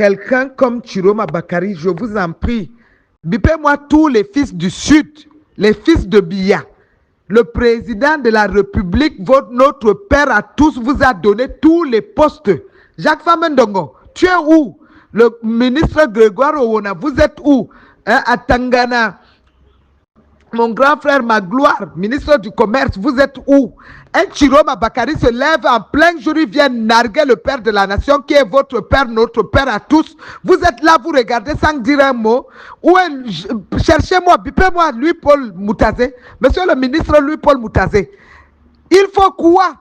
quelqu'un comme Chiroma Bakari, je vous en prie, bipez-moi tous les fils du Sud, les fils de Biya. Le président de la République, notre père à tous, vous a donné tous les postes. Jacques Famendongo, tu es où? Le ministre Grégoire Owona, vous êtes où? À Tangana. Mon grand frère Magloire, ministre du Commerce, vous êtes où? Un Chiroma Bakari se lève en plein jour, il vient narguer le père de la nation qui est votre père, notre père à tous. Vous êtes là, vous regardez sans dire un mot. Cherchez-moi, bipez-moi Louis-Paul Moutazé. Monsieur le ministre Louis-Paul Moutazé, il faut quoi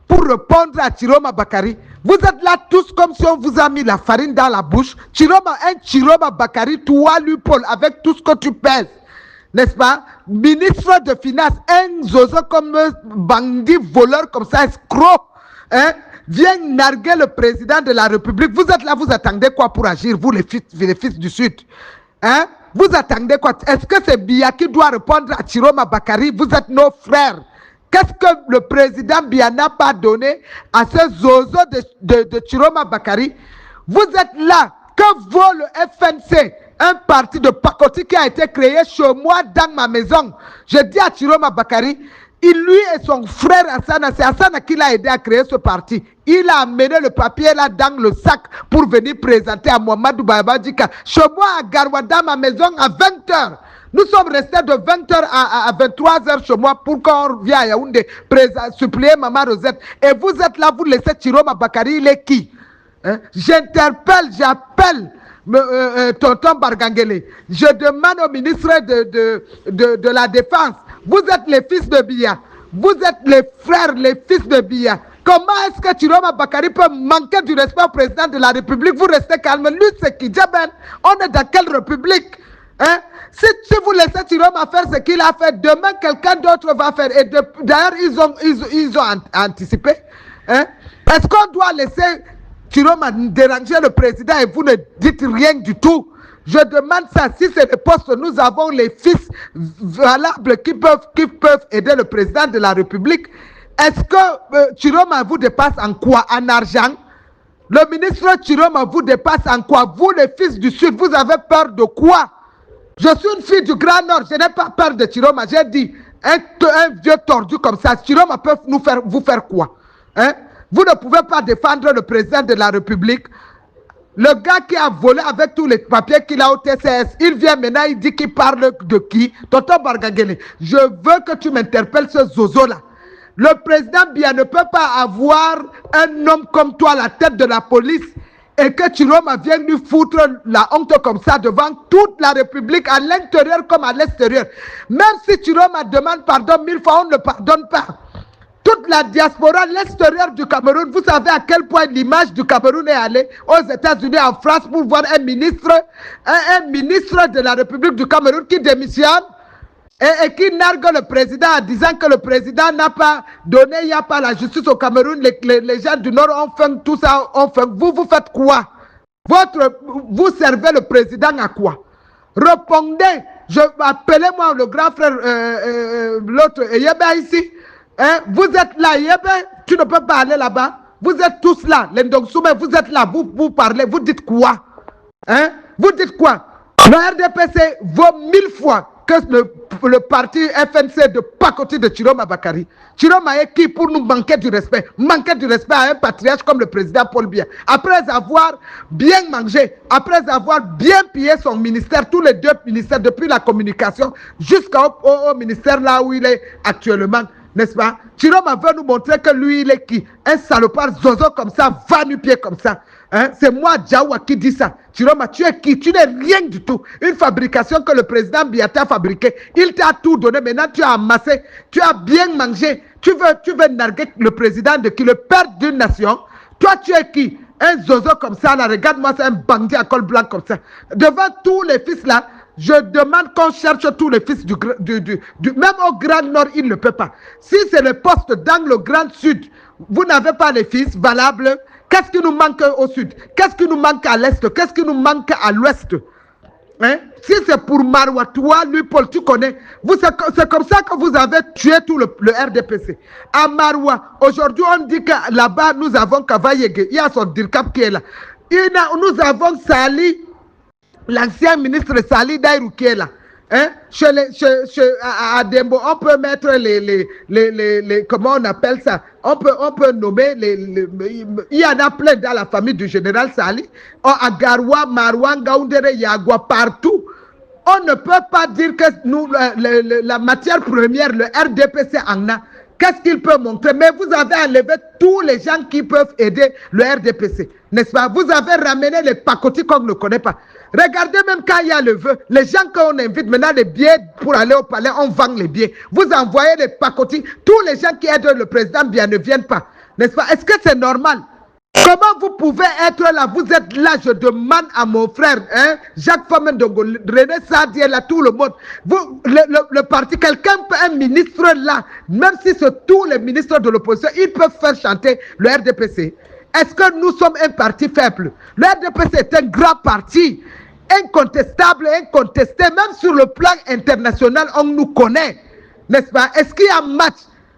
pour répondre à Chiroma Bakari? Vous êtes là tous comme si on vous a mis la farine dans la bouche. Un Chiroma Bakari, toi Louis-Paul, avec tout ce que tu pèses. N'est-ce pas? Ministre de Finances, un zozo comme bandit, voleur comme ça, escroc, vient narguer le président de la République. Vous êtes là, vous attendez quoi pour agir, vous les fils du Sud? Vous attendez quoi? Est-ce que c'est Biya qui doit répondre à Chiroma Bakari? Vous êtes nos frères. Qu'est-ce que le président Biya n'a pas donné à ce zozo de Chiroma Bakari? Vous êtes là, que vaut le FNC? Un parti de pacotille qui a été créé chez moi dans ma maison. Je dis à Chiroma Bakari, lui et son frère Hassana, c'est Hassana qui l'a aidé à créer ce parti. Il a amené le papier là dans le sac pour venir présenter à Mohamedou Babadjika. Chez moi à Garoua, dans ma maison à 20h. Nous sommes restés de 20h à 23h chez moi pour qu'on vienne à Yaoundé supplier Maman Rosette. Et vous êtes là, vous laissez Chiroma Bakari, il est qui? J'interpelle, j'appelle Tonton Bargangele. Je demande au ministre de la Défense, vous êtes les fils de Biya, vous êtes les frères, les fils de Biya. Comment est-ce que Chiroma Bakari peut manquer du respect au président de la République? Vous restez calme. Lui, c'est qui? Djaben, on est dans quelle République? Si vous laissez Chiroma faire ce qu'il a fait, demain quelqu'un d'autre va faire. Et d'ailleurs, ils ont anticipé. Est-ce qu'on doit laisser Chiroma déranger le président et vous ne dites rien du tout? Je demande ça. Si c'est le poste, nous avons les fils valables qui peuvent aider le président de la République. Est-ce que Chiroma vous dépasse en quoi? En argent? Le ministre Chiroma vous dépasse en quoi? Vous, les fils du Sud, vous avez peur de quoi? Je suis une fille du Grand Nord, je n'ai pas peur de Chiroma. J'ai dit, un vieux tordu comme ça, Chiroma peut vous faire quoi? Vous ne pouvez pas défendre le président de la République. Le gars qui a volé avec tous les papiers qu'il a au TCS, il vient maintenant, il dit qu'il parle de qui? Tonton Bargangele, je veux que tu m'interpelles ce zozo-là. Le président Biya ne peut pas avoir un homme comme toi à la tête de la police et que Chiroma vienne lui foutre la honte comme ça devant toute la République, à l'intérieur comme à l'extérieur. Même si Chiroma demande pardon 1000 fois, on ne le pardonne pas. Toute la diaspora, l'extérieur du Cameroun, vous savez à quel point l'image du Cameroun est allée aux États-Unis, en France, pour voir un ministre de la République du Cameroun qui démissionne et qui nargue le président en disant que le président n'a pas donné, il n'y a pas la justice au Cameroun, les gens du Nord ont fait tout ça, vous faites quoi? Vous servez le président à quoi? Répondez, appelez-moi le grand frère, l'autre, Yébé ici. Vous êtes là, tu ne peux pas aller là-bas. Vous êtes tous là, les Ndongsoumé, vous êtes là, vous parlez, vous dites quoi? Vous dites quoi? Le RDPC vaut 1000 fois que le parti FNC de pacotille de Chiroma Bakari. Chiroma est qui pour nous manquer du respect? Manquer du respect à un patriarche comme le président Paul Biya. Après avoir bien mangé, après avoir bien pillé son ministère, tous les 2 ministères, depuis la communication jusqu'au ministère là où il est actuellement. N'est-ce pas? Chiroma veut nous montrer que lui, il est qui? Un salopard zozo comme ça, va nu pied comme ça. C'est moi, Djaoua, qui dit ça. Chiroma, tu es qui? Tu n'es rien du tout. Une fabrication que le président Biya t'a fabriquée. Il t'a tout donné. Maintenant, tu as amassé. Tu as bien mangé. Tu veux narguer le président de qui? Le père d'une nation. Toi, tu es qui? Un zozo comme ça, là. Regarde-moi, c'est un bandit à col blanc comme ça. Devant tous les fils, là, je demande qu'on cherche tous les fils même au Grand Nord, il ne peut pas. Si c'est le poste dans le Grand Sud, vous n'avez pas les fils valables. Qu'est-ce qui nous manque au Sud? Qu'est-ce qui nous manque à l'Est? Qu'est-ce qui nous manque à l'Ouest? Si c'est pour Maroua, toi, lui, Paul, tu connais. C'est comme ça que vous avez tué tout le RDPC. À Maroua, aujourd'hui, on dit que là-bas, nous avons Kavayege. Il y a son DIRCAP qui est là. Nous avons sali l'ancien ministre Sali Daïrou qui est là. Hein? À Dembo, on peut mettre comment on appelle ça? On peut nommer il y en a plein dans la famille du général Sali. À Garoua, Marouan, Gaoundere, Yagua, partout. On ne peut pas dire que nous, la matière première, le RDPC en a. Qu'est-ce qu'il peut montrer? Mais vous avez enlevé tous les gens qui peuvent aider le RDPC, n'est-ce pas? Vous avez ramené les pacotis qu'on ne connaît pas. Regardez même quand il y a le vœu, les gens qu'on invite maintenant les billets pour aller au palais, on vend les billets. Vous envoyez les pacotis, tous les gens qui aident le président bien ne viennent pas, n'est-ce pas? Est-ce que c'est normal? Comment vous pouvez être là? Vous êtes là, je demande à mon frère, hein, Jacques Famendongo, René Sadier, là, tout le monde. Le parti, quelqu'un, un ministre là, même si c'est tous les ministres de l'opposition, ils peuvent faire chanter le RDPC. Est-ce que nous sommes un parti faible? Le RDPC est un grand parti, incontestable, incontesté, même sur le plan international, on nous connaît, n'est-ce pas? Est-ce qu'il y a un match?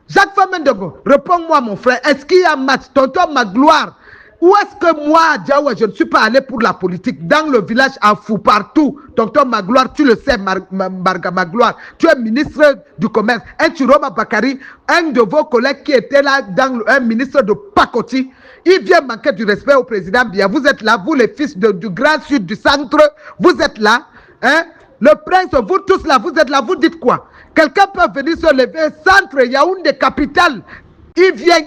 Jacques Famendongo, réponds-moi mon frère, est-ce qu'il y a un match? Tonton Magloire, où est-ce que moi, Djaoué, je ne suis pas allé pour la politique? Dans le village, à Fou, partout. Tonton Magloire, tu le sais, Marga Magloire, tu es ministre du commerce. Un Chiroma Bakari, un de vos collègues qui était là, un ministre de Pakoti, il vient manquer du respect au président Biya. Vous êtes là, vous les fils du Grand Sud, du centre, vous êtes là. Hein? Le prince, vous tous là, vous êtes là, vous dites quoi? Quelqu'un peut venir se lever, centre, Yaoundé, capitale. Il vient,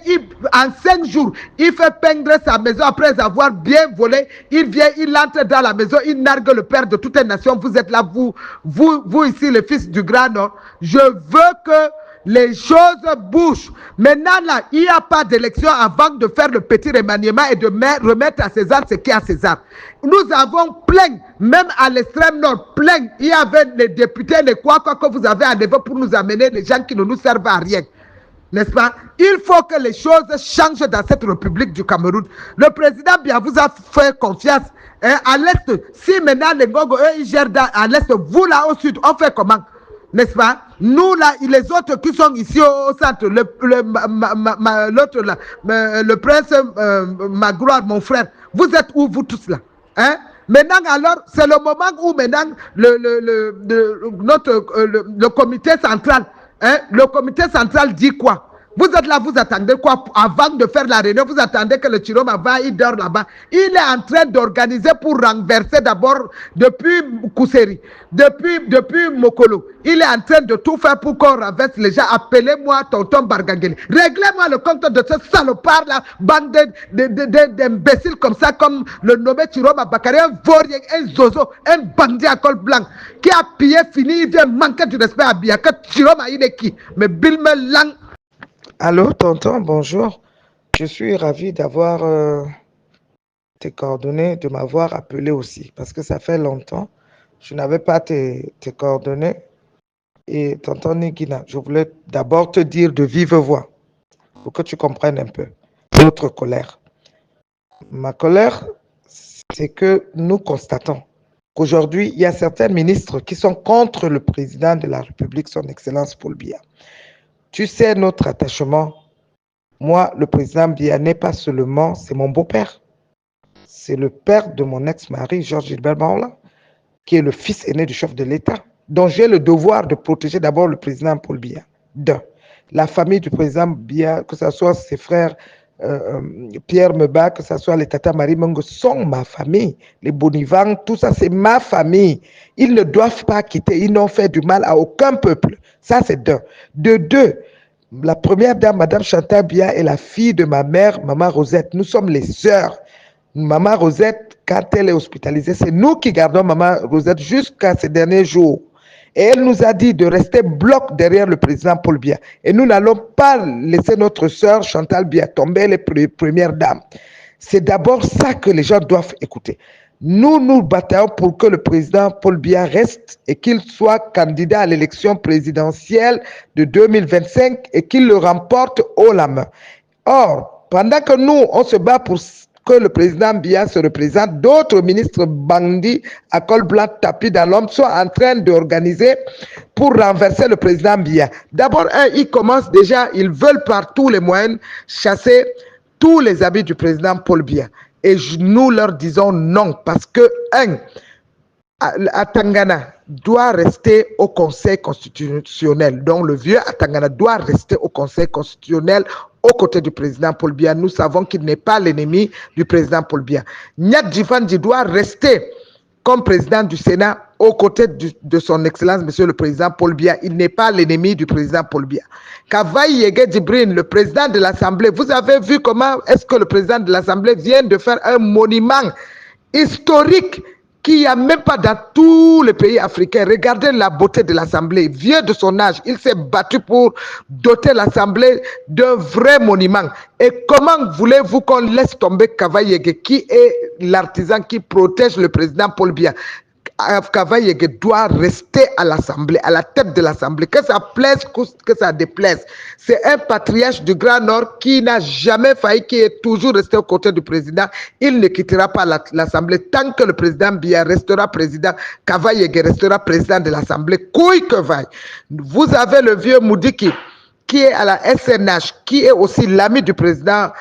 en 5 jours, il fait peindre sa maison après avoir bien volé. Il vient, il entre dans la maison, il nargue le père de toute une nation. Vous êtes là, vous ici, les fils du Grand Nord. Je veux que les choses bougent. Maintenant, là, il n'y a pas d'élection avant de faire le petit remaniement et de remettre à César ce qui est à César. Nous avons plein, même à l'extrême nord, plein. Il y avait les députés, les quoi que vous avez enlevé pour nous amener les gens qui ne nous servent à rien. N'est-ce pas? Il faut que les choses changent dans cette République du Cameroun. Le président Biya vous a fait confiance. Hein, à l'Est, si maintenant les Gogo, eux, ils gèrent à l'Est, vous là au Sud, on fait comment? N'est-ce pas? Nous là, les autres qui sont ici au centre, l'autre là, le prince Magloire, mon frère, vous êtes où vous tous là? Hein? Maintenant alors, c'est le moment où maintenant le comité central, hein, le comité central dit quoi? Vous êtes là, vous attendez quoi? Avant de faire la réunion, vous attendez que le Chiroma va, il dort là-bas. Il est en train d'organiser pour renverser d'abord, depuis Kousseri, depuis Mokolo. Il est en train de tout faire pour qu'on renverse les gens. Appelez-moi tonton Bargangeli. Réglez-moi le compte de ce salopard-là, bande d'imbéciles comme ça, comme le nommé Chiroma Bakari, un vaurien, un zozo, un bandit à col blanc, qui a pillé fini, il vient manquer du respect à Biya. Que Chiroma, il est qui? Mais Bilme Lang. Allô, tonton, bonjour. Je suis ravi d'avoir tes coordonnées, de m'avoir appelé aussi, parce que ça fait longtemps. Je n'avais pas tes coordonnées. Et tonton Nigina, je voulais d'abord te dire de vive voix, pour que tu comprennes un peu notre colère. Ma colère, c'est que nous constatons qu'aujourd'hui, il y a certains ministres qui sont contre le président de la République, son Excellence Paul Biya. Tu sais notre attachement. Moi, le président Biya n'est pas seulement, c'est mon beau-père. C'est le père de mon ex-mari, Georges Gilbert Baola, qui est le fils aîné du chef de l'État, dont j'ai le devoir de protéger d'abord le président Paul Biya. Deux, la famille du président Biya, que ce soit ses frères Pierre Meba, que ce soit les Tata Marie Mongo, sont ma famille. Les Bonivang, tout ça, c'est ma famille. Ils ne doivent pas quitter. Ils n'ont fait du mal à aucun peuple. Ça, c'est deux. De deux, la première dame, Madame Chantal Biya, est la fille de ma mère, Maman Rosette. Nous sommes les sœurs. Maman Rosette, quand elle est hospitalisée, c'est nous qui gardons Maman Rosette jusqu'à ces derniers jours. Et elle nous a dit de rester bloc derrière le président Paul Biya. Et nous n'allons pas laisser notre sœur Chantal Biya tomber, les premières dames. C'est d'abord ça que les gens doivent écouter. Nous nous battons pour que le président Paul Biya reste et qu'il soit candidat à l'élection présidentielle de 2025 et qu'il le remporte haut la main. Or, pendant que nous, on se bat pour que le président Biya se représente, d'autres ministres bandits à col blanc tapis dans l'homme sont en train d'organiser pour renverser le président Biya. D'abord, ils commencent déjà, ils veulent par tous les moyens chasser tous les habits du président Paul Biya. Et nous leur disons non, parce que, Atangana doit rester au Conseil constitutionnel. Donc le vieux Atangana doit rester au Conseil constitutionnel aux côtés du président Paul Biya. Nous savons qu'il n'est pas l'ennemi du président Paul Biya. Nyat Djifandi doit rester comme président du Sénat aux côtés de son Excellence, Monsieur le Président Paul Biya. Il n'est pas l'ennemi du président Paul Biya. Kavaï Yege Djibrine, le président de l'Assemblée, vous avez vu comment est-ce que le président de l'Assemblée vient de faire un monument historique qu'il n'y a même pas dans tous les pays africains. Regardez la beauté de l'Assemblée. Vieux de son âge, il s'est battu pour doter l'Assemblée d'un vrai monument. Et comment voulez-vous qu'on laisse tomber Kavaï Yege, qui est l'artisan qui protège le président Paul Biya? Kavaï Yege doit rester à l'Assemblée, à la tête de l'Assemblée, que ça plaise, que ça déplaise. C'est un patriarche du Grand Nord qui n'a jamais failli, qui est toujours resté aux côtés du président. Il ne quittera pas l'Assemblée tant que le président Biya restera président. Kavaï Yege restera président de l'Assemblée. Couille que vaille. Vous avez le vieux Moudiki qui est à la SNH, qui est aussi l'ami du président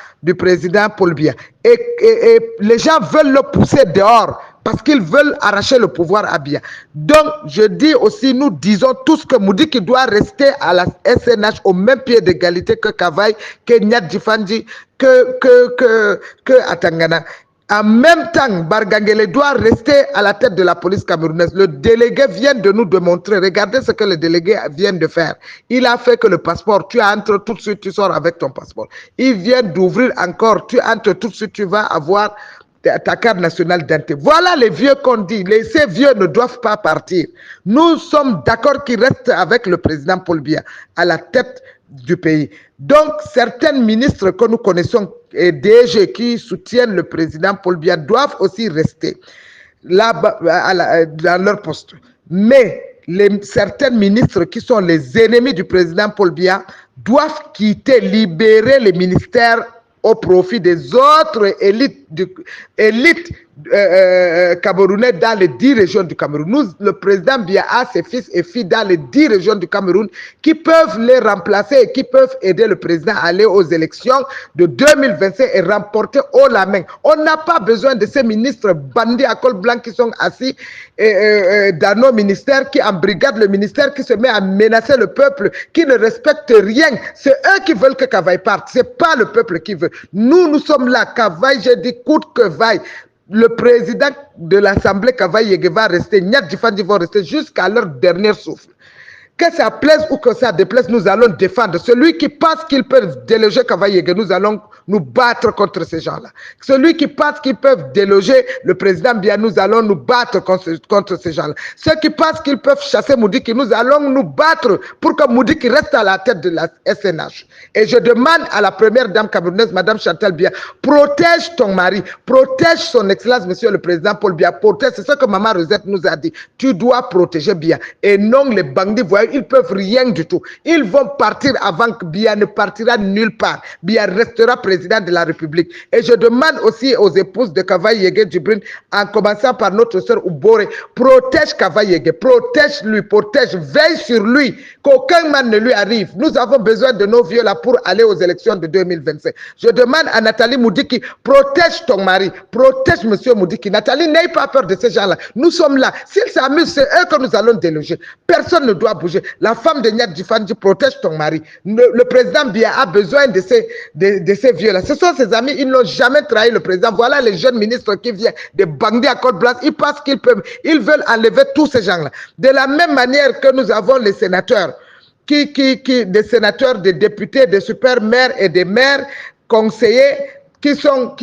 Paul Biya. Et les gens veulent le pousser dehors parce qu'ils veulent arracher le pouvoir à Biya. Donc, je dis aussi, nous disons tous que Moudiki doit rester à la SNH au même pied d'égalité que Kavaï, que Nyat Djifandi, que Atangana. En même temps, Bargangele doit rester à la tête de la police camerounaise. Le délégué vient de nous démontrer. Regardez ce que le délégué vient de faire. Il a fait que le passeport, tu entres tout de suite, tu sors avec ton passeport. Il vient d'ouvrir encore, tu entres tout de suite, tu vas avoir ta carte nationale d'identité. Voilà les vieux qu'on dit. Ces vieux ne doivent pas partir. Nous sommes d'accord qu'ils restent avec le président Paul Biya à la tête du pays. Donc, certains ministres que nous connaissons et DG qui soutiennent le président Paul Biya doivent aussi rester là dans leur poste. Mais certains ministres qui sont les ennemis du président Paul Biya doivent quitter, libérer les ministères au profit des autres élites camerounais dans les 10 régions du Cameroun. Le président Biya a ses fils et filles dans les 10 régions du Cameroun qui peuvent les remplacer et qui peuvent aider le président à aller aux élections de 2025 et remporter haut la main. On n'a pas besoin de ces ministres bandits à col blanc qui sont assis dans nos ministères, qui embrigadent le ministère, qui se met à menacer le peuple, qui ne respectent rien. C'est eux qui veulent que Kavaï parte. Ce n'est pas le peuple qui veut. Nous sommes là. Kavaï, j'ai dit, coûte que vaille. Le président de l'Assemblée, Kavaï Yege, va rester, Nyat Djifandi vont rester jusqu'à leur dernier souffle. Que ça plaise ou que ça déplaise, nous allons défendre. Celui qui pense qu'il peut déloger Kavaï Yege, nous allons nous battre contre ces gens-là. Celui qui pense qu'ils peuvent déloger le président Biya, nous allons nous battre contre ces gens-là. Ceux qui pensent qu'ils peuvent chasser Moudiki, nous allons nous battre pour que Moudiki reste à la tête de la SNH. Et je demande à la première dame camerounaise, Madame Chantal Biya, protège ton mari, protège son excellence, Monsieur le président Paul Biya, protège. C'est ce que Maman Rosette nous a dit. Tu dois protéger Biya. Et non les bandits, voyez, ils peuvent rien du tout. Ils vont partir avant que Biya ne partira nulle part. Biya restera président de la République. Et je demande aussi aux épouses de Kavaï Yege Djibrine, en commençant par notre sœur Oubore, protège Kavaï Yege, protège-lui, protège, veille sur lui, qu'aucun mal ne lui arrive. Nous avons besoin de nos vieux là pour aller aux élections de 2025. Je demande à Nathalie Moudiki, protège ton mari, protège Monsieur Moudiki. Nathalie, n'aie pas peur de ces gens-là. Nous sommes là. S'ils s'amusent, c'est eux que nous allons déloger. Personne ne doit bouger. La femme de Nyat Djifandi, protège ton mari. Le président Biya a besoin de ces vieux là. Ce sont ses amis, ils n'ont jamais trahi le président. Voilà les jeunes ministres qui viennent des bandits à col blanc. Ils pensent qu'ils peuvent, ils veulent enlever tous ces gens-là. De la même manière que nous avons les sénateurs, des sénateurs, des députés, des super maires et des maires conseillers qui sont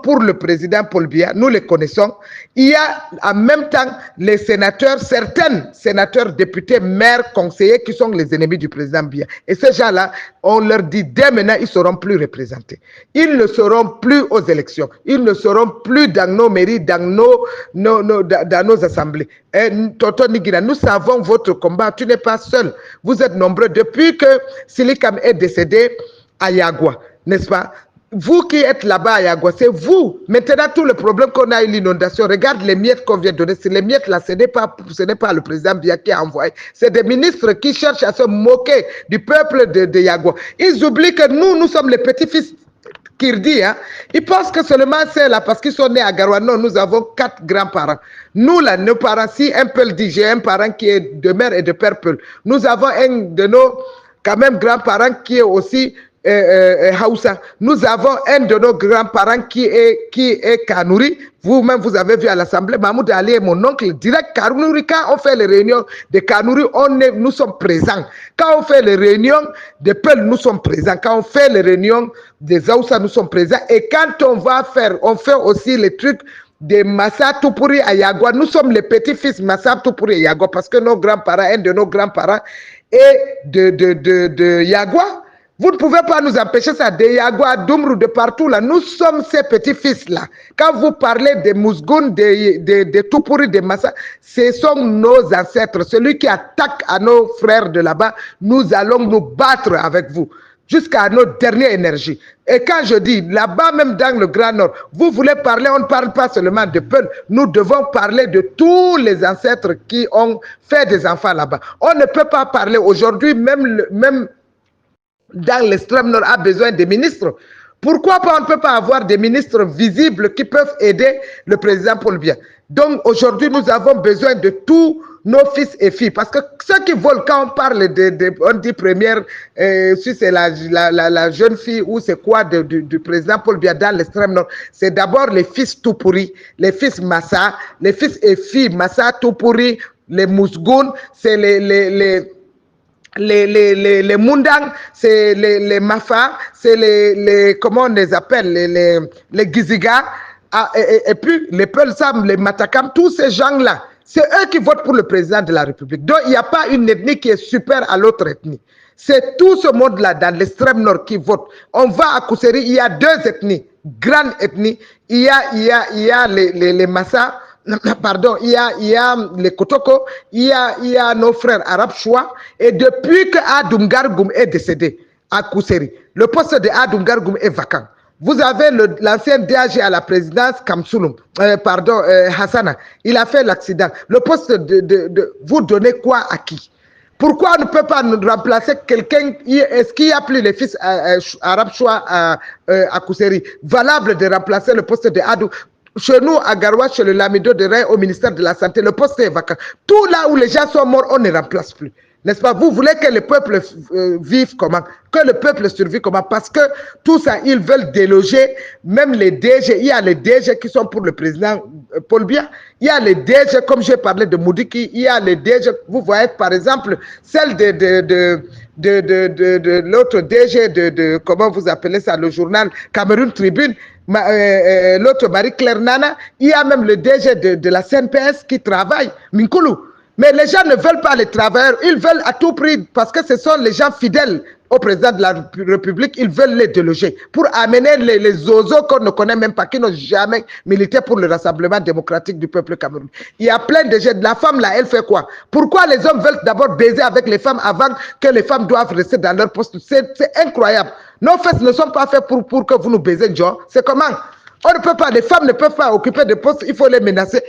pour le président Paul Biya, nous les connaissons. Il y a en même temps les sénateurs, certains sénateurs, députés, maires, conseillers qui sont les ennemis du président Biya. Et ces gens-là, on leur dit dès maintenant, ils ne seront plus représentés. Ils ne seront plus aux élections. Ils ne seront plus dans nos mairies, dans nos assemblées. Et Tonton Nigina, nous savons votre combat. Tu n'es pas seul. Vous êtes nombreux. Depuis que Silikam est décédé à Yagua, n'est-ce pas? Vous qui êtes là-bas à Yagua, c'est vous. Maintenant, tout le problème qu'on a eu, l'inondation, regarde les miettes qu'on vient de donner. Les miettes là, ce n'est pas le président Biya qui a envoyé. C'est des ministres qui cherchent à se moquer du peuple de Yagua. Ils oublient que nous sommes les petits-fils Kirdi, hein. Ils pensent que seulement c'est là parce qu'ils sont nés à Garoua. Non, nous avons 4 grands-parents. Nous, là, nos parents, si un Peul dit, j'ai un parent qui est de mère et de père Peul. Nous avons un de nos, quand même, grands-parents qui est aussi Haoussa. Nous avons un de nos grands-parents qui est Kanouri. Vous-même, vous avez vu à l'Assemblée, Mahmoud Ali est mon oncle direct. Kanouri, quand on fait les réunions de Kanouri, nous sommes présents. Quand on fait les réunions de Peul, nous sommes présents. Quand on fait les réunions des Haoussa, nous sommes présents. Et quand on fait aussi les trucs de Massa Toupouri à Yagua. Nous sommes les petits-fils Massa Toupouri à Yagua parce que nos grands-parents, un de nos grands-parents est de Yagua. Vous ne pouvez pas nous empêcher ça, de Yagua, d'Umru, de partout là. Nous sommes ces petits-fils là. Quand vous parlez de Mousgoun, de Toupouri, de Massa, ce sont nos ancêtres. Celui qui attaque à nos frères de là-bas, nous allons nous battre avec vous jusqu'à notre dernière énergie. Et quand je dis là-bas, même dans le Grand Nord, vous voulez parler, on ne parle pas seulement de Peul, nous devons parler de tous les ancêtres qui ont fait des enfants là-bas. On ne peut pas parler aujourd'hui, même dans l'extrême nord, a besoin des ministres. Pourquoi pas on ne peut pas avoir des ministres visibles qui peuvent aider le président Paul Biya? Donc aujourd'hui, nous avons besoin de tous nos fils et filles. Parce que ceux qui veulent, quand on parle on dit première, si c'est la jeune fille ou c'est quoi du président Paul Biya dans l'extrême nord, c'est d'abord les fils Toupouri, les fils Massa, les fils et filles Massa, Toupouri, les Mousgoun, c'est les Mundang, c'est les Mafa, c'est comment on les appelle, les Giziga, et puis les Peulsam, les Matakam, tous ces gens-là, c'est eux qui votent pour le président de la République. Donc il n'y a pas une ethnie qui est supérieure à l'autre ethnie. C'est tout ce monde-là dans l'extrême nord qui vote. On va à Kousseri, il y a 2 ethnies, grandes ethnies. Il y a les Massa, pardon, il y a les Kotoko, il y a nos frères arabes choix. Et depuis que Adoumgargoum est décédé à Kousseri, le poste de Adoumgargoum est vacant. Vous avez l'ancien DAG à la présidence, Kamsouloum, Hassana, il a fait l'accident. Le poste vous donnez quoi à qui? Pourquoi on ne peut pas nous remplacer quelqu'un? Est-ce qu'il n'y a plus les fils arabes choix à Kousseri valable de remplacer le poste de Adou? Chez nous, à Garoua, chez le Lamido de Ray, au ministère de la Santé, le poste est vacant. Tout là où les gens sont morts, on ne remplace plus. N'est-ce pas? Vous voulez que le peuple vive comment? Que le peuple survive comment? Parce que tout ça, ils veulent déloger même les DG. Il y a les DG qui sont pour le président Paul Biya. Il y a les DG, comme j'ai parlé de Moudiki, il y a les DG. Vous voyez, par exemple, celle de l'autre DG comment vous appelez ça, le journal Cameroun Tribune, l'autre Marie-Claire Nana. Il y a même le DG de la CNPS qui travaille, Minkoulou. Mais les gens ne veulent pas les travailleurs, ils veulent à tout prix, parce que ce sont les gens fidèles au président de la République, ils veulent les déloger pour amener les ozos qu'on ne connaît même pas, qui n'ont jamais milité pour le rassemblement démocratique du peuple camerounais. Il y a plein de gens. La femme là, elle fait quoi? Pourquoi les hommes veulent d'abord baiser avec les femmes avant que les femmes doivent rester dans leur poste? C'est incroyable. Nos fesses ne sont pas faites pour que vous nous baisez, John. C'est comment? On ne peut pas, les femmes ne peuvent pas occuper de postes, il faut les menacer.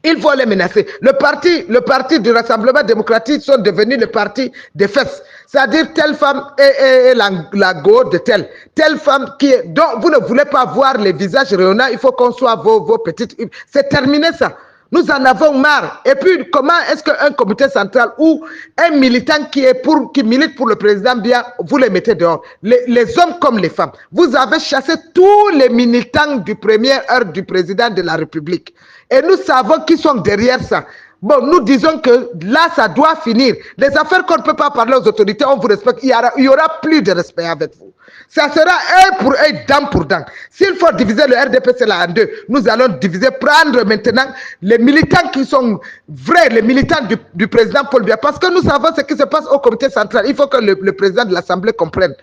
Il faut les menacer. Le parti du Rassemblement démocratique sont devenus le parti des fesses. C'est-à-dire telle femme est la go de telle femme qui est... Donc vous ne voulez pas voir les visages rayonnants, il faut qu'on soit vos petites... C'est terminé ça. Nous en avons marre. Et puis, comment est-ce qu'un comité central ou un militant qui milite pour le président Biya, vous les mettez dehors? Les hommes comme les femmes. Vous avez chassé tous les militants du première heure du président de la République. Et nous savons qui sont derrière ça. Bon, nous disons que là, ça doit finir. Les affaires qu'on ne peut pas parler aux autorités, on vous respecte. Il y aura plus de respect avec vous. Ça sera œil pour œil, dent pour dent. S'il faut diviser le RDPC là en 2, nous allons diviser, prendre maintenant les militants qui sont vrais, les militants du président Paul Biya. Parce que nous savons ce qui se passe au comité central. Il faut que le président de l'Assemblée comprenne.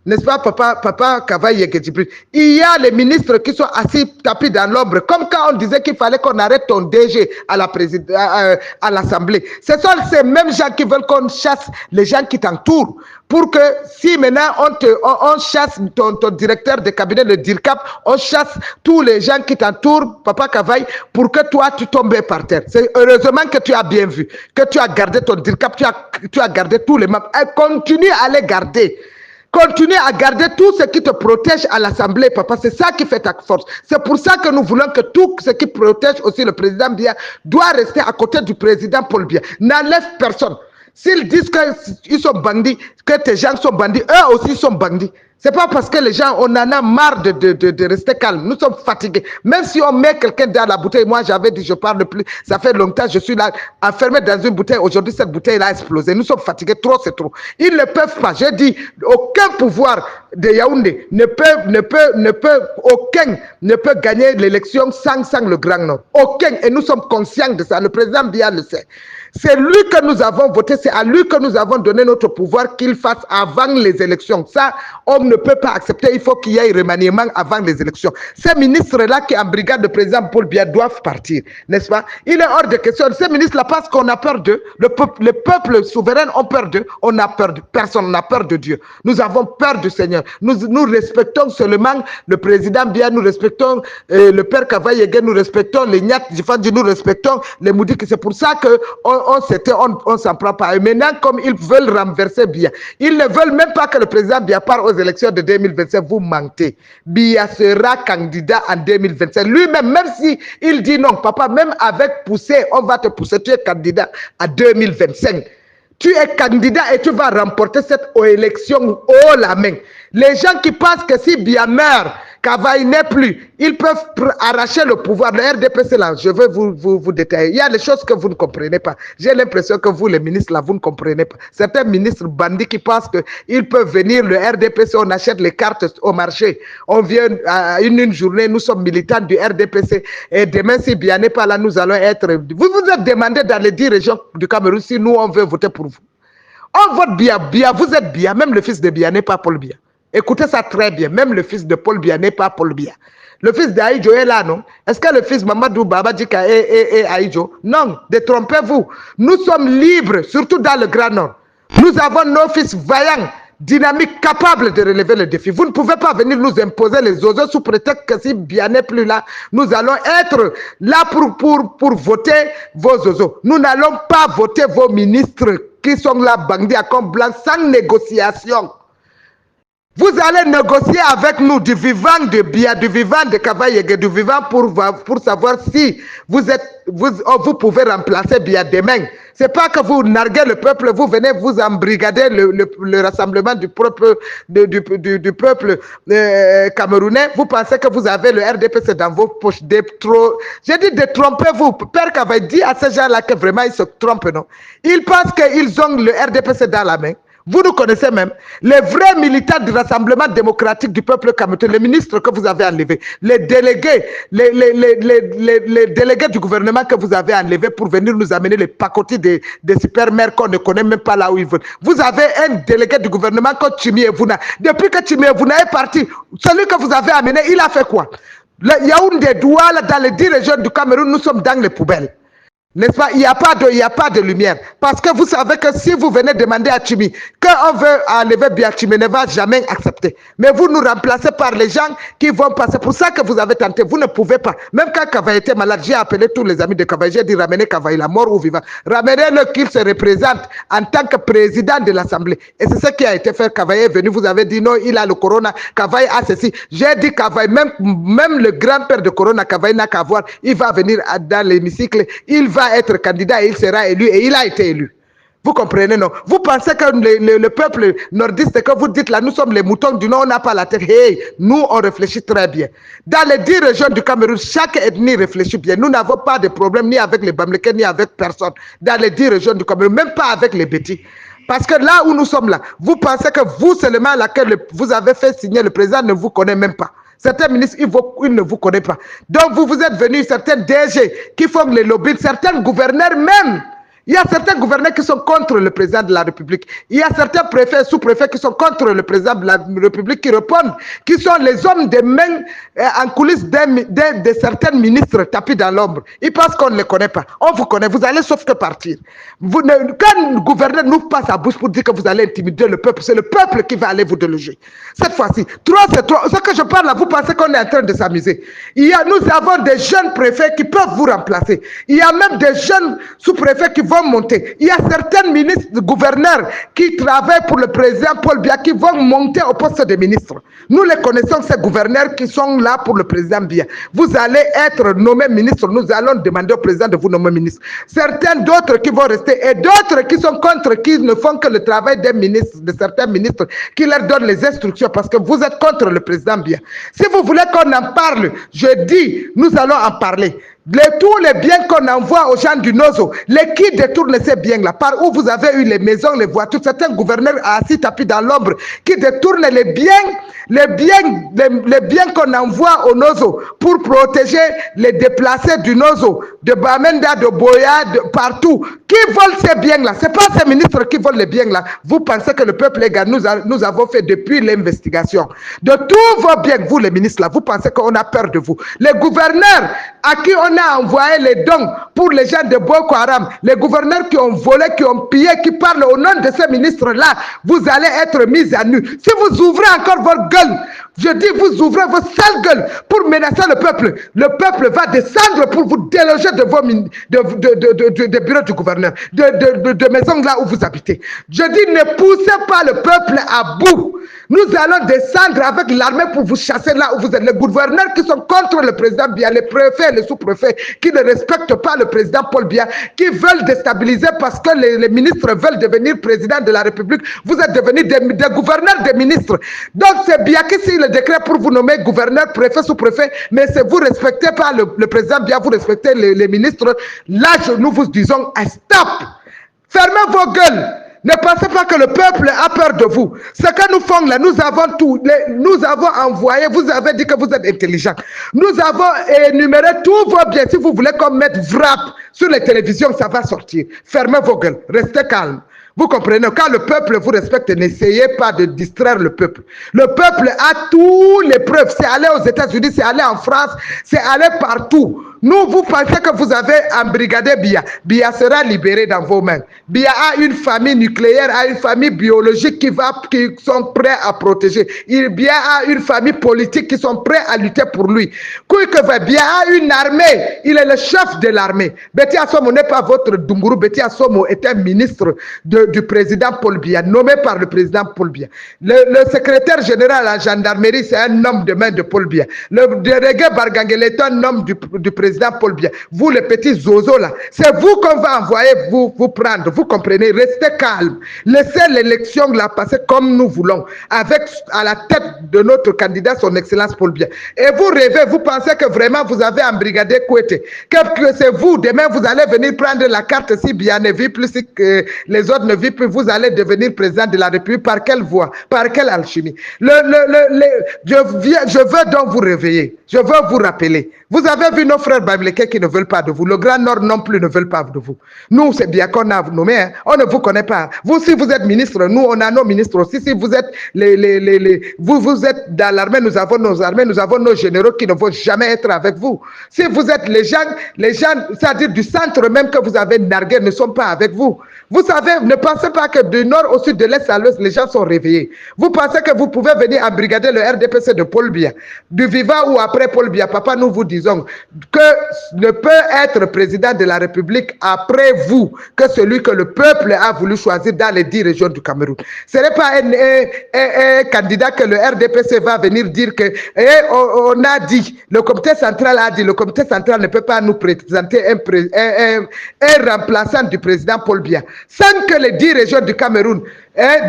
N'est-ce pas, papa Kavaï Yekedjibril? Il y a les ministres qui sont assis tapis dans l'ombre, comme quand on disait qu'il fallait qu'on arrête ton DG à l'Assemblée. Ce sont ces mêmes gens qui veulent qu'on chasse les gens qui t'entourent. Pour que si maintenant on chasse ton directeur de cabinet, le DIRCAP, on chasse tous les gens qui t'entourent, papa Kavaï, pour que toi tu tombes par terre. C'est heureusement que tu as bien vu, que tu as gardé ton DIRCAP, tu as gardé tous les membres. Et continue à les garder. Continue à garder tout ce qui te protège à l'Assemblée, papa. C'est ça qui fait ta force. C'est pour ça que nous voulons que tout ce qui protège aussi le président Biya doit rester à côté du président Paul Biya. N'enlève personne. S'ils disent qu'ils sont bandits, que tes gens sont bandits, eux aussi sont bandits. C'est pas parce que les gens, on en a marre de rester calme. Nous sommes fatigués. Même si on met quelqu'un dans la bouteille, moi j'avais dit, je parle plus. Ça fait longtemps, je suis là, enfermé dans une bouteille. Aujourd'hui, cette bouteille a explosé. Nous sommes fatigués. Trop, c'est trop. Ils ne peuvent pas. J'ai dit, aucun pouvoir de Yaoundé aucun ne peut gagner l'élection sans le Grand Nord. Aucun. Et nous sommes conscients de ça. Le président Biya le sait. C'est lui que nous avons voté, c'est à lui que nous avons donné notre pouvoir qu'il fasse avant les élections. Ça, on ne peut pas accepter. Il faut qu'il y ait remaniement avant les élections. Ces ministres-là qui en brigade de président Paul Biya doivent partir, n'est-ce pas? Il est hors de question. Ces ministres-là, parce qu'on a peur d'eux, le peuple souverain a peur d'eux, on a peur de personne, on a peur de Dieu. Nous avons peur du Seigneur. Nous respectons seulement le président Biya, nous respectons le père Kavaïege, nous respectons les Nyat Djifandji, nous respectons les Moudiki. C'est pour ça que on s'en prend pas. Et maintenant, comme ils veulent renverser Biya, ils ne veulent même pas que le président Biya parte aux élections de 2025. Vous mentez. Biya sera candidat en 2025. Lui-même, même si il dit non, papa, même avec poussé, on va te pousser, tu es candidat à 2025. Tu es candidat et tu vas remporter cette élection haut la main. Les gens qui pensent que si Biya meurt, Kavaï n'est plus, ils peuvent arracher le pouvoir. Le RDPC là, je vais vous détailler. Il y a des choses que vous ne comprenez pas. J'ai l'impression que vous, les ministres là, vous ne comprenez pas. Certains ministres bandits qui pensent qu'ils peuvent venir, le RDPC, on achète les cartes au marché. On vient à une journée, nous sommes militants du RDPC. Et demain, si Biya n'est pas là, nous allons être... Vous vous êtes demandé dans les 10 régions du Cameroun si nous, on veut voter pour vous. On vote Biya. Biya, vous êtes Biya. Même le fils de Biya n'est pas Paul Biya. Écoutez ça très bien. Même le fils de Paul Biya n'est pas Paul Biya. Le fils d'Aïdjo est là, non? Est-ce que le fils Mamadou Babadjika est Aïdjo? Non, détrompez-vous. Nous sommes libres, surtout dans le Grand Nord. Nous avons nos fils vaillants, dynamiques, capables de relever le défi. Vous ne pouvez pas venir nous imposer les oiseaux sous prétexte que si Biya n'est plus là, nous allons être là pour voter vos oiseaux. Nous n'allons pas voter vos ministres qui sont là, bandits à compte blanc, sans négociation. Vous allez négocier avec nous du vivant de Biya, du vivant de Kavaïege, du vivant pour savoir si vous pouvez remplacer Biya demain. C'est pas que vous narguez le peuple, vous venez vous embrigader le rassemblement du peuple camerounais. Vous pensez que vous avez le RDPC dans vos poches. J'ai dit détrompez-vous. Père Kavaï dit à ces gens-là que vraiment ils se trompent, non? Ils pensent qu'ils ont le RDPC dans la main. Vous nous connaissez même. Les vrais militants du Rassemblement démocratique du peuple camerounais, les ministres que vous avez enlevés, les délégués, les délégués du gouvernement que vous avez enlevés pour venir nous amener les pacotis des super-mères qu'on ne connaît même pas là où ils veulent. Vous avez un délégué du gouvernement comme Tchimi Evuna. Depuis que Tchimi Evuna est parti, celui que vous avez amené, il a fait quoi? Yaoundé, Douala, dans les 10 régions du Cameroun, nous sommes dans les poubelles. N'est-ce pas? Il n'y a pas de lumière. Parce que vous savez que si vous venez demander à Tchimi qu'on veut enlever Biya, Tchimi ne va jamais accepter. Mais vous nous remplacez par les gens qui vont passer. C'est pour ça que vous avez tenté. Vous ne pouvez pas. Même quand Kavaï était malade, j'ai appelé tous les amis de Kavaï. J'ai dit ramenez Kavaï, la mort ou vivant. Ramenez-le qu'il se représente en tant que président de l'Assemblée. Et c'est ce qui a été fait. Kavaï est venu. Vous avez dit non, il a le corona. Kavaï a ceci. J'ai dit Kavaï, même le grand-père de corona, Kavaï n'a qu'à voir. Il va venir dans l'hémicycle. Il va être candidat et il sera élu et il a été élu. Vous comprenez, non? Vous pensez que le peuple nordiste que vous dites là, nous sommes les moutons du Nord, on n'a pas la tête. Hey, nous, on réfléchit très bien. Dans les 10 régions du Cameroun, chaque ethnie réfléchit bien. Nous n'avons pas de problème ni avec les Bamileke, ni avec personne. Dans les 10 régions du Cameroun, même pas avec les Bétis. Parce que là où nous sommes là, vous pensez que vous seulement laquelle vous avez fait signer, le président ne vous connaît même pas. Certains ministres, ils ne vous connaissent pas. Donc vous êtes venus, certains DG qui font les lobbies, certains gouverneurs même. Il y a certains gouverneurs qui sont contre le président de la République. Il y a certains préfets, sous-préfets qui sont contre le président de la République, qui répondent, qui sont les hommes des mains en coulisses de certains ministres tapis dans l'ombre. Ils pensent qu'on ne les connaît pas. On vous connaît, vous allez sauf que partir. Quand le gouverneur n'ouvre pas sa bouche pour dire que vous allez intimider le peuple, c'est le peuple qui va aller vous déloger. Cette fois-ci, trop c'est trop. Ce que je parle là, vous pensez qu'on est en train de s'amuser. Nous avons des jeunes préfets qui peuvent vous remplacer. Il y a même des jeunes sous-préfets qui vont vont monter. Il y a certains ministres, gouverneurs qui travaillent pour le président Paul Biya qui vont monter au poste de ministre. Nous les connaissons, ces gouverneurs qui sont là pour le président Biya. Vous allez être nommé ministre. Nous allons demander au président de vous nommer ministre. Certains d'autres qui vont rester et d'autres qui sont contre, qui ne font que le travail des ministres, de certains ministres, qui leur donnent les instructions parce que vous êtes contre le président Biya. Si vous voulez qu'on en parle, je dis, nous allons en parler. Tous les biens qu'on envoie aux gens du Nozo, les qui détournent ces biens-là, par où vous avez eu les maisons, les voitures, certains gouverneurs assis tapis dans l'ombre, qui détournent les biens qu'on envoie au Nozo pour protéger les déplacés du Nozo, de Bamenda, de Boya, de partout. Qui volent ces biens-là? Ce n'est pas ces ministres qui volent les biens-là. Vous pensez que le peuple est gagné? Nous avons fait depuis l'investigation. De tous vos biens, vous les ministres-là, vous pensez qu'on a peur de vous. Les gouverneurs à qui on a envoyé les dons pour les gens de Boko Haram, les gouverneurs qui ont volé, qui ont pillé, qui parlent au nom de ces ministres-là, vous allez être mis à nu. Si vous ouvrez encore votre gueule, je dis vous ouvrez vos sales gueules pour menacer le peuple va descendre pour vous déloger de vos de bureaux du gouverneur, de maisons là où vous habitez. Je dis ne poussez pas le peuple à bout. Nous allons descendre avec l'armée pour vous chasser là où vous êtes. Les gouverneurs qui sont contre le président Biya, les préfets, les sous-préfets, qui ne respectent pas le président Paul Biya, qui veulent déstabiliser parce que les ministres veulent devenir président de la République. Vous êtes devenus des gouverneurs, des ministres. Donc c'est Biya qui signe le décret pour vous nommer gouverneur, préfet, sous-préfet, mais si vous ne respectez pas le président Biya, vous respectez les ministres, là nous vous disons stop. Fermez vos gueules. Ne pensez pas que le peuple a peur de vous. Ce que nous faisons là, nous avons tout. Nous avons envoyé, vous avez dit que vous êtes intelligent. Nous avons énuméré tous vos biens. Si vous voulez qu'on mette frappe sur les télévisions, ça va sortir. Fermez vos gueules, restez calme. Vous comprenez, quand le peuple vous respecte, n'essayez pas de distraire le peuple. Le peuple a toutes les preuves. C'est aller aux États-Unis, c'est aller en France, c'est aller partout. Nous, vous pensez que vous avez embrigadé Biya. Biya sera libéré dans vos mains. Biya a une famille nucléaire, a une famille biologique qui sont prêts à protéger. Biya a une famille politique qui sont prêts à lutter pour lui. Biya a une armée. Il est le chef de l'armée. Betty Assomo n'est pas votre Dunguru. Betty Assomo est un ministre du président Paul Biya, nommé par le président Paul Biya. Le secrétaire général à la gendarmerie, c'est un homme de main de Paul Biya. Le délégué Bargangele est un homme du président Paul Biya. Vous, les petits zozos là, c'est vous qu'on va envoyer vous prendre. Vous comprenez? Restez calme. Laissez l'élection là passer comme nous voulons, avec à la tête de notre candidat, son excellence Paul Biya. Et vous rêvez, vous pensez que vraiment vous avez embrigadé Kouété, que c'est vous, demain vous allez venir prendre la carte si Biya ne vit plus, si les autres ne vivent plus, vous allez devenir président de la République. Par quelle voie? Par quelle alchimie? Je veux donc vous réveiller. Je veux vous rappeler. Vous avez vu nos frères Bamileke qui ne veulent pas de vous. Le Grand Nord non plus ne veulent pas de vous. Nous, c'est bien qu'on a nommé. Hein. On ne vous connaît pas. Vous, si vous êtes ministre, nous, on a nos ministres aussi. Si vous êtes vous êtes dans l'armée, nous avons nos armées, nous avons nos généraux qui ne vont jamais être avec vous. Si vous êtes les gens, c'est-à-dire du centre même que vous avez nargué, ne sont pas avec vous. Vous savez, ne pensez pas que du nord au sud, de l'est à l'ouest, les gens sont réveillés. Vous pensez que vous pouvez venir embrigader le RDPC de Paul Biya, du vivant ou après Paul Biya. Papa, nous vous disons que ne peut être président de la République après vous que celui que le peuple a voulu choisir dans les 10 régions du Cameroun. Ce n'est pas un candidat que le RDPC va venir dire que on a dit, le comité central a dit, le comité central ne peut pas nous présenter un remplaçant du président Paul Biya. Sans que les 10 régions du Cameroun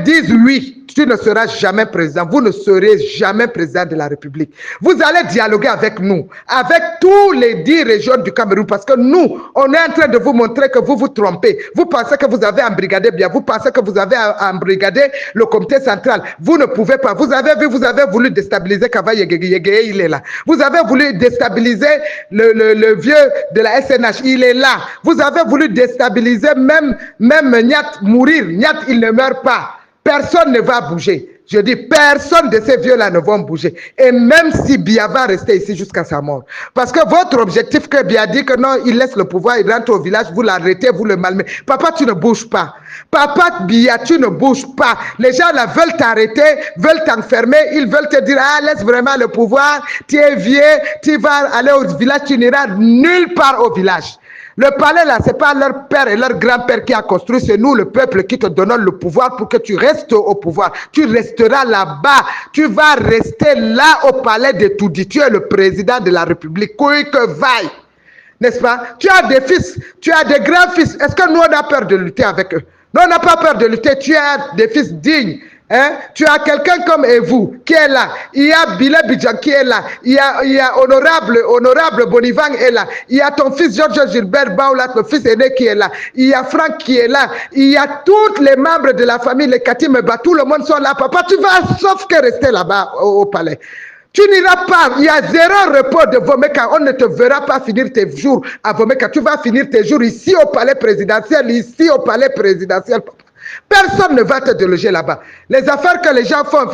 disent oui, tu ne seras jamais président, vous ne serez jamais président de la République. Vous allez dialoguer avec nous, avec tous les 10 régions du Cameroun, parce que nous, on est en train de vous montrer que vous vous trompez. Vous pensez que vous avez embrigadé bien, vous pensez que vous avez embrigadé le comité central. Vous ne pouvez pas. Vous avez vu, vous avez voulu déstabiliser Kava Yegeye, il est là. Vous avez voulu déstabiliser le vieux de la SNH, il est là. Vous avez voulu déstabiliser même Nyat mourir. Nyat, il ne meurt pas. Personne ne va bouger. Je dis, personne de ces vieux-là ne vont bouger. Et même si Biya va rester ici jusqu'à sa mort. Parce que votre objectif que Biya dit que non, il laisse le pouvoir, il rentre au village, vous l'arrêtez, vous le malmenez. Papa, tu ne bouges pas. Papa Biya, tu ne bouges pas. Les gens là veulent t'arrêter, veulent t'enfermer, ils veulent te dire, ah, laisse vraiment le pouvoir, tu es vieux, tu vas aller au village, tu n'iras nulle part au village. Le palais, là, ce n'est pas leur père et leur grand-père qui a construit, c'est nous, le peuple, qui te donnons le pouvoir pour que tu restes au pouvoir. Tu resteras là-bas. Tu vas rester là au palais de Toudi. Tu es le président de la République. Quoi que vaille. N'est-ce pas? Tu as des fils, tu as des grands-fils. Est-ce que nous, on a peur de lutter avec eux? Non, on n'a pas peur de lutter. Tu as des fils dignes. Hein? Tu as quelqu'un comme Evou qui est là. Il y a Bilé Bidjan qui est là. Il y a honorable Bonivang est là. Il y a ton fils Georges Gilbert Baoulat, le fils aîné qui est là. Il y a Franck qui est là. Il y a tous les membres de la famille, les Katimeba, tout le monde sont là. Papa, tu vas sauf que rester là-bas au palais. Tu n'iras pas, il y a 0 repos de Vomeka, on ne te verra pas finir tes jours à Vomeka, tu vas finir tes jours ici au palais présidentiel, Personne ne va te déloger là-bas. Les affaires que les gens font,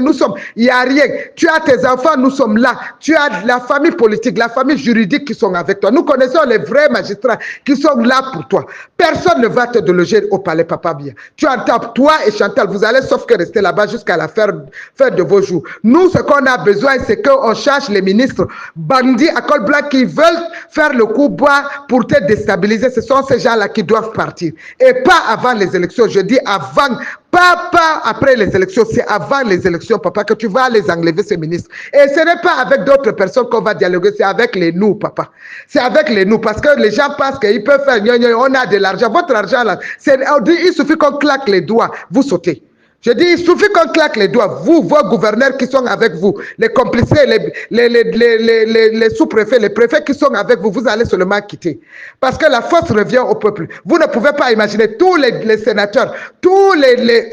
nous sommes, il n'y a rien. Tu as tes enfants, nous sommes là. Tu as la famille politique, la famille juridique qui sont avec toi. Nous connaissons les vrais magistrats qui sont là pour toi. Personne ne va te déloger au palais, papa bien. Tu entends, toi et Chantal, vous allez sauf que rester là-bas jusqu'à la fin de vos jours. Nous, ce qu'on a besoin, c'est qu'on cherche les ministres bandits à col blanc qui veulent faire le coup bas pour te déstabiliser. Ce sont ces gens-là qui doivent partir. Et pas avant les élections. Je dis avant, pas après les élections, c'est avant les élections, papa, que tu vas les enlever, ces ministres. Et ce n'est pas avec d'autres personnes qu'on va dialoguer, c'est avec les nous, papa. C'est avec les nous, parce que les gens pensent qu'ils peuvent faire, on a de l'argent. Votre argent, là, il suffit qu'on claque les doigts, vous sautez. Je dis, il suffit qu'on claque les doigts. Vous, vos gouverneurs qui sont avec vous, les complices, les sous-préfets, les préfets qui sont avec vous, vous allez seulement quitter. Parce que la force revient au peuple. Vous ne pouvez pas imaginer tous les sénateurs, tous les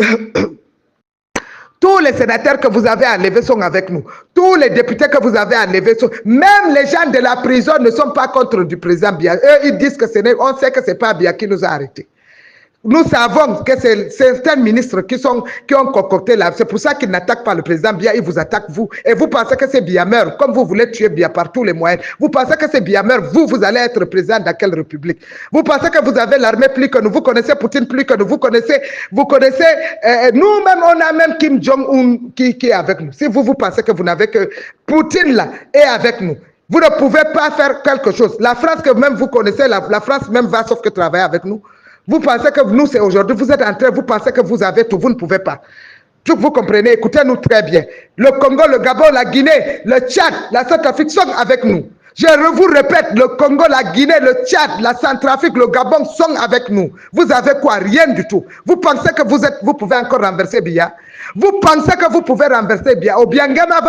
sénateurs que vous avez enlevés sont avec nous. Tous les députés que vous avez enlevés sont... Même les gens de la prison ne sont pas contre du président Biya. Eux, ils disent que on sait que ce n'est pas Biya qui nous a arrêtés. Nous savons que c'est certains ministres qui ont concocté là. C'est pour ça qu'ils n'attaquent pas le président Biya, ils vous attaquent vous. Et vous pensez que c'est Biya meurt, comme vous voulez tuer Biya par tous les moyens. Vous pensez que c'est Biya meurt, vous allez être président dans quelle république? Vous pensez que vous avez l'armée plus que nous, vous connaissez Poutine plus que nous, vous connaissez nous-mêmes, on a même Kim Jong-un qui est avec nous. Si vous pensez que vous n'avez que Poutine là est avec nous, vous ne pouvez pas faire quelque chose. La France que même vous connaissez, la France même va sauf que travailler avec nous. Vous pensez que nous, c'est aujourd'hui, vous êtes en train, vous pensez que vous avez tout, vous ne pouvez pas. Vous comprenez, écoutez-nous très bien. Le Congo, le Gabon, la Guinée, le Tchad, la Centrafrique sont avec nous. Je vous répète, le Congo, la Guinée, le Tchad, la Centrafrique, le Gabon sont avec nous. Vous avez quoi? Rien du tout. Vous pensez que vous pouvez encore renverser Biya? Vous pensez que vous pouvez renverser Biya? Obiangema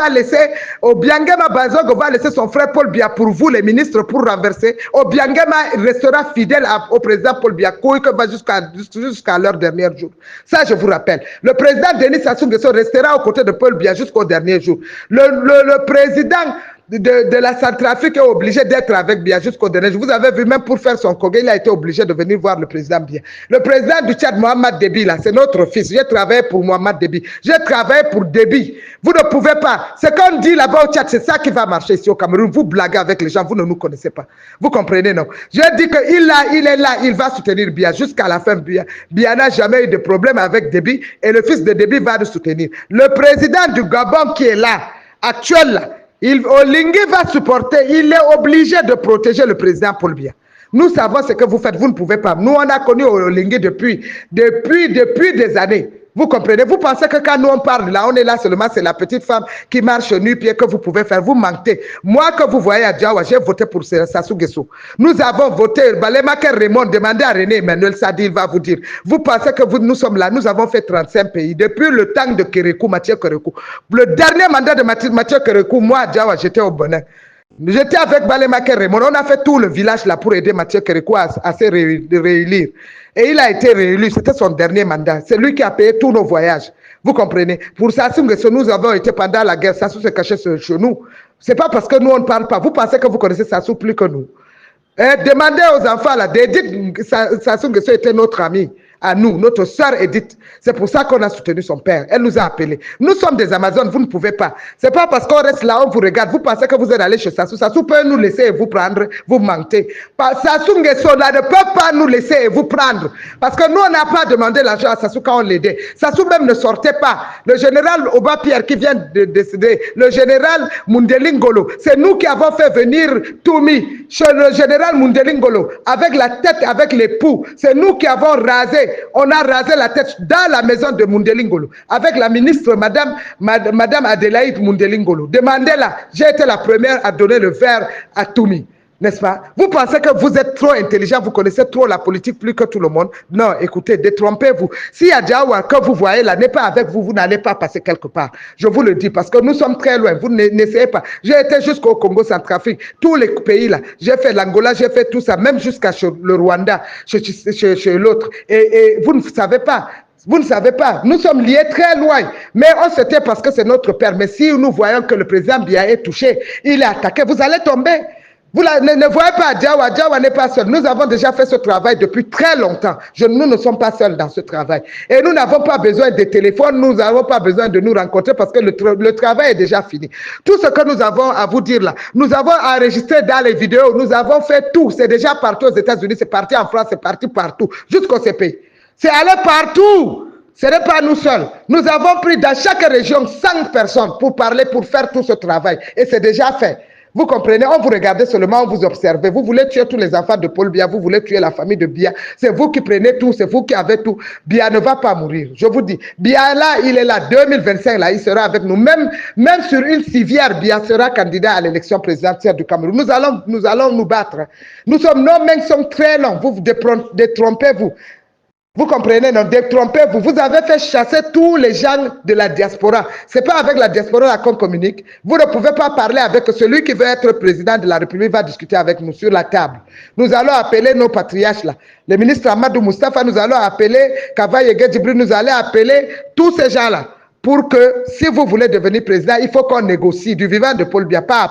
Bazogo va laisser son frère Paul Biya pour vous, les ministres, pour renverser. Obiangema restera fidèle au président Paul Biya, qui va jusqu'à leur dernier jour. Ça, je vous rappelle. Le président Denis Sassou Nguesso restera aux côtés de Paul Biya jusqu'au dernier jour. Le président de la Centrafrique est obligé d'être avec Biya jusqu'au dernier jour. Vous avez vu, même pour faire son congrès, il a été obligé de venir voir le président Biya. Le président du Tchad, Mohamed Déby, là, c'est notre fils. J'ai travaillé pour Mohamed Déby. J'ai travaillé pour Déby. Vous ne pouvez pas. Ce qu'on dit là-bas au Tchad, c'est ça qui va marcher ici au Cameroun. Vous blaguez avec les gens, vous ne nous connaissez pas. Vous comprenez, non? J'ai dit qu'il est là, il va soutenir Biya jusqu'à la fin. Biya n'a jamais eu de problème avec Déby et le fils de Déby va le soutenir. Le président du Gabon qui est là, actuel là, Olingi va supporter, il est obligé de protéger le président Paul Biya. Nous savons ce que vous faites, vous ne pouvez pas. Nous, on a connu Olingi depuis des années. Vous comprenez? Vous pensez que quand nous on parle là, on est là seulement, c'est la petite femme qui marche nu-pied que vous pouvez faire. Vous mentez. Moi, que vous voyez à Djawa, j'ai voté pour Sassou Nguesso. Nous avons voté, Balemaker Raymond, demandez à René Emmanuel Sadi, il va vous dire. Vous pensez que nous sommes là, nous avons fait 35 pays. Depuis le temps de Kérékou, Mathieu Kérékou. Le dernier mandat de Mathieu Kérékou, moi à Djawa, j'étais au bonheur. J'étais avec Balemaker Raymond. On a fait tout le village là pour aider Mathieu Kérékou à se réélire. Et il a été réélu, c'était son dernier mandat. C'est lui qui a payé tous nos voyages. Vous comprenez? Pour Sassou Nguesso, nous avons été pendant la guerre. Sassou se cachait chez nous. Ce n'est pas parce que nous, on ne parle pas. Vous pensez que vous connaissez Sassou plus que nous. Demandez aux enfants, là, dites Sassou Nguesso était notre ami. à nous, notre sœur Edith. C'est pour ça qu'on a soutenu son père. Elle nous a appelés. Nous sommes des Amazones, vous ne pouvez pas. C'est pas parce qu'on reste là, on vous regarde, vous pensez que vous êtes allé chez Sassou. Sassou peut nous laisser et vous prendre, vous mentez. Sassou Nguesso là ne peut pas nous laisser et vous prendre. Parce que nous, on n'a pas demandé l'argent à Sassou quand on l'aidait. Sassou même ne sortait pas. Le général Oba Pierre qui vient de décéder, le général Mundelingolo, c'est nous qui avons fait venir Toumi chez le général Mundelingolo avec la tête, avec l'époux. C'est nous qui avons rasé. On a rasé la tête dans la maison de Mundelingolo avec la ministre Madame Adélaïde Mundelingolo. Demandez-la. J'ai été la première à donner le verre à Toumi. N'est-ce pas? Vous pensez que vous êtes trop intelligent, vous connaissez trop la politique plus que tout le monde? Non, écoutez, détrompez-vous. Si Adjawa que vous voyez là n'est pas avec vous, vous n'allez pas passer quelque part. Je vous le dis parce que nous sommes très loin. Vous n'essayez pas. J'ai été jusqu'au Congo Centrafrique, tous les pays là. J'ai fait l'Angola, j'ai fait tout ça, même jusqu'à le Rwanda, chez l'autre. Et vous ne savez pas. Vous ne savez pas, nous sommes liés très loin, mais on se tait parce que c'est notre père. Mais si nous voyons que le président Biya est touché, il est attaqué, vous allez tomber. Vous ne voyez pas Adjawa, Adjawa n'est pas seul. Nous avons déjà fait ce travail depuis très longtemps. Nous ne sommes pas seuls dans ce travail. Et nous n'avons pas besoin de téléphones, nous n'avons pas besoin de nous rencontrer parce que le travail est déjà fini. Tout ce que nous avons à vous dire là, nous avons enregistré dans les vidéos, nous avons fait tout. C'est déjà parti aux États-Unis, c'est parti en France, c'est parti partout, jusqu'au CPI. C'est allé partout. Ce n'est pas nous seuls. Nous avons pris dans chaque région 5 personnes pour parler, pour faire tout ce travail. Et c'est déjà fait. Vous comprenez, on vous regarde seulement, on vous observe. Vous voulez tuer tous les enfants de Paul Biya, vous voulez tuer la famille de Biya. C'est vous qui prenez tout, c'est vous qui avez tout. Biya ne va pas mourir. Je vous dis, Biya là, il est là, 2025 là, il sera avec nous. Même sur une civière, Biya sera candidat à l'élection présidentielle du Cameroun. Nous allons nous battre. Nos mains sont très longues. Vous détrompez-vous. Vous comprenez, non, détrompez-vous. Vous avez fait chasser tous les gens de la diaspora. Ce n'est pas avec la diaspora qu'on communique. Vous ne pouvez pas parler avec celui qui veut être président de la République, va discuter avec nous sur la table. Nous allons appeler nos patriarches là. Le ministre Amadou Moustapha, nous allons appeler Kavaye Djibril, nous allons appeler tous ces gens-là. Pour que, si vous voulez devenir président, il faut qu'on négocie du vivant de Paul Biya, pas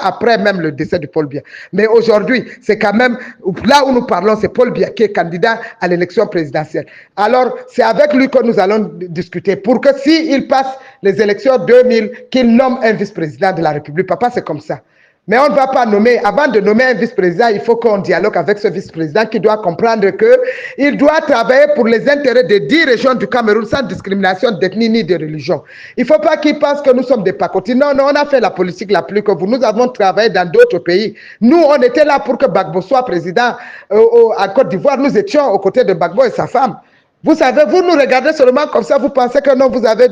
après même le décès de Paul Biya. Mais aujourd'hui, c'est quand même, là où nous parlons, c'est Paul Biya qui est candidat à l'élection présidentielle. Alors, c'est avec lui que nous allons discuter pour que s'il passe les élections 2000, qu'il nomme un vice-président de la République. Papa, c'est comme ça. Mais on ne va pas nommer, avant de nommer un vice-président, il faut qu'on dialogue avec ce vice-président qui doit comprendre qu'il doit travailler pour les intérêts des 10 régions du Cameroun sans discrimination d'ethnie ni de religion. Il ne faut pas qu'il pense que nous sommes des pacotins. Non, on a fait la politique la plus que vous. Nous avons travaillé dans d'autres pays. Nous, on était là pour que Gbagbo soit président en Côte d'Ivoire. Nous étions aux côtés de Gbagbo et sa femme. Vous savez, vous nous regardez seulement comme ça, vous pensez que non, vous avez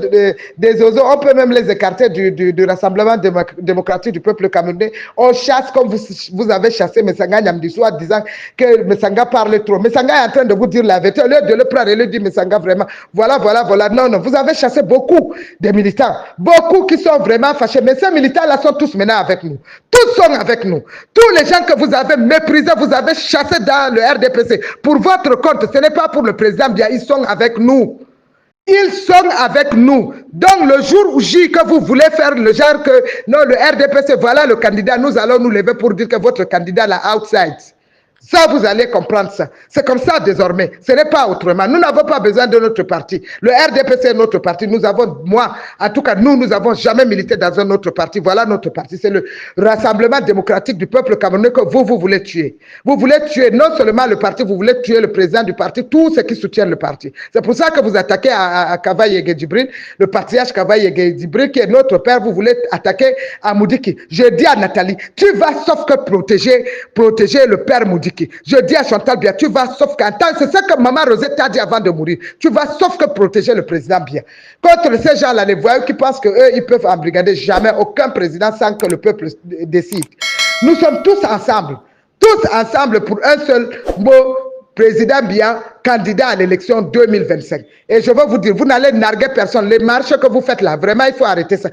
des oiseaux, on peut même les écarter du Rassemblement démocratique du peuple camerounais. On chasse comme vous avez chassé Messanga Nyamdissou en disant que Messanga parle trop. Messanga est en train de vous dire la vérité. Au lieu de le prendre et lui dire Messanga vraiment, voilà. Non, vous avez chassé beaucoup de militants, beaucoup qui sont vraiment fâchés. Mais ces militants-là sont tous maintenant avec nous. Tous sont avec nous. Tous les gens que vous avez méprisés, vous avez chassés dans le RDPC. Pour votre compte, ce n'est pas pour le président Biya. Ils sont avec nous. Ils sont avec nous. Donc, le jour où que vous voulez faire le genre que, non, le RDPC, voilà le candidat, nous allons nous lever pour dire que votre candidat là, outside. Ça, vous allez comprendre ça. C'est comme ça désormais. Ce n'est pas autrement. Nous n'avons pas besoin de notre parti. Le RDPC est notre parti. Nous avons, moi, en tout cas, nous n'avons jamais milité dans un autre parti. Voilà notre parti. C'est le Rassemblement démocratique du peuple camerounais que vous voulez tuer. Vous voulez tuer non seulement le parti, vous voulez tuer le président du parti, tous ceux qui soutiennent le parti. C'est pour ça que vous attaquez à Kavaye Djibril, le patriarche Kavaye Djibril, qui est notre père. Vous voulez attaquer à Moudiki. Je dis à Nathalie, tu vas sauf que protéger le père Moudiki. Je dis à Chantal Biya, tu vas sauf qu'entendre, c'est ça que maman Rosette t'a dit avant de mourir, tu vas sauf que protéger le président Biya. Contre ces gens-là, les voyous qui pensent qu'eux, ils peuvent embrigader jamais aucun président sans que le peuple décide. Nous sommes tous ensemble pour un seul mot, président Biya, candidat à l'élection 2025. Et je veux vous dire, vous n'allez narguer personne. Les marches que vous faites là, vraiment, il faut arrêter ça.